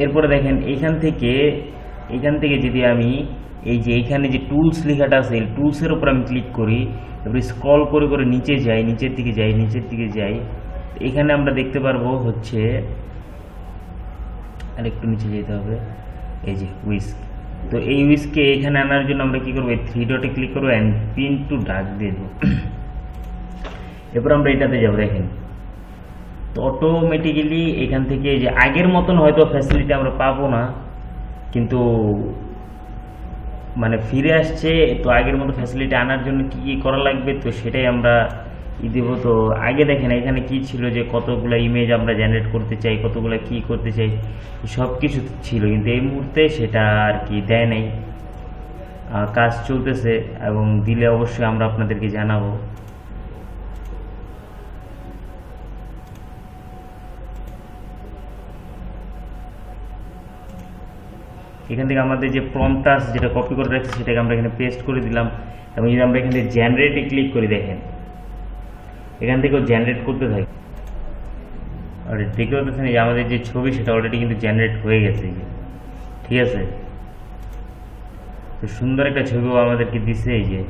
এরপরে দেখেন এখান থেকে যদি আমি এই যে এইখানে যে টুলস লেখাটা আছে এই টুলসের উপর আমি ক্লিক করি, তারপরে স্ক্রল করে করে নিচে যাই, নিচের দিকে যাই, এখানে আমরা দেখতে পারবো হচ্ছে আর একটু নিচে যেতে হবে, এই যে উইস্ক। তো এই উইস্ককে এখানে আনার জন্য আমরা কি করবো, থ্রি ডটে ক্লিক করবো অ্যান্ড পিন টু ডার্ক দিয়ে দেবো। এরপর আমরা এটাতে যাবো, দেখেন তো অটোমেটিক্যালি এখান থেকে যে আগের মতন হয়তো ফ্যাসিলিটি আমরা পাবো না, কিন্তু মানে ফিরে আসছে। তো আগের মতো ফ্যাসিলিটি আনার জন্য কি কি করা লাগবে, তো সেটাই আমরা দেব। তো আগে দেখেন এখানে কি ছিল, যে কতগুলো ইমেজ আমরা জেনারেট করতে চাই, কতগুলো কি করতে চাই, সব কিছু ছিল, কিন্তু এই মুহূর্তে সেটা আর কি দেয় নাই। কাজ চলতেছে এবং দিলে অবশ্যই আমরা আপনাদেরকে জানাবো। এখান থেকে আমাদের যে প্রম্পটটা আছে যেটা কপি করে রাখছি সেটাকে আমরা এখানে পেস্ট করে দিলাম, এবং যদি আমরা এখান থেকে জেনারেটে ক্লিক করি, দেখেন এখান থেকেও জেনারেট করতে থাকি। আর দেখতে পাচ্ছেন যে আমাদের যে ছবি সেটা অলরেডি কিন্তু জেনারেট হয়ে গেছে, ঠিক আছে। তো সুন্দর একটা ছবিও আমাদেরকে দিছে এই যে।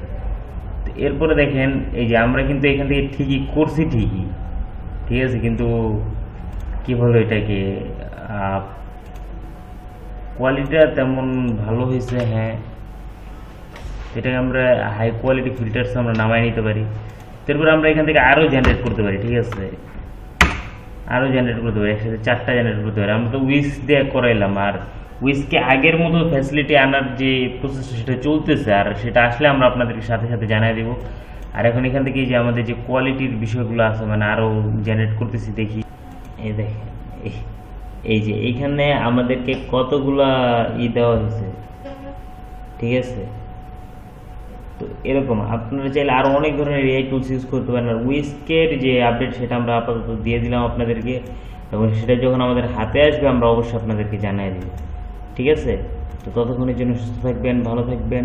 তো এরপরে দেখেন এই যে আমরা কিন্তু এখান থেকে ঠিকই করছি, ঠিক আছে, কিন্তু কি বলবো এটাকে, কোয়ালিটিটা তেমন ভালো হয়েছে, হ্যাঁ এটাকে আমরা হাই কোয়ালিটি ফিল্টার্স আমরা নামাই নিতে পারি। তারপরে আমরা এখান থেকে আরও জেনারেট করতে পারি, ঠিক আছে, আরও জেনারেট করতে পারি, একসাথে 4টা জেনারেট করতে পারি। আমরা তো উইস দিয়ে করাইলাম, আর উইসকে আগের মতো ফ্যাসিলিটি আনার যে প্রসেস সেটা চলতেছে, আর সেটা আসলে আমরা আপনাদেরকে সাথে সাথে জানিয়ে দেবো। আর এখন এখান থেকে যে আমাদের যে কোয়ালিটির বিষয়গুলো আছে মানে আরও জেনারেট করতেছি, দেখি এই দেখেন এই যে এইখানে আমাদেরকে কতগুলা দেওয়া হয়েছে, ঠিক আছে। তো এরকম আপনারা চাইলে আরও অনেক ধরনের এআই টুলস ইউজ করতে পারেন। আর উইস্কের যে আপডেট সেটা আমরা আপাতত দিয়ে দিলাম আপনাদেরকে, এবং সেটা যখন আমাদের হাতে আসবে আমরা অবশ্যই আপনাদেরকে জানিয়ে দেব, ঠিক আছে। তো ততক্ষণের জন্য সুস্থ থাকবেন, ভালো থাকবেন।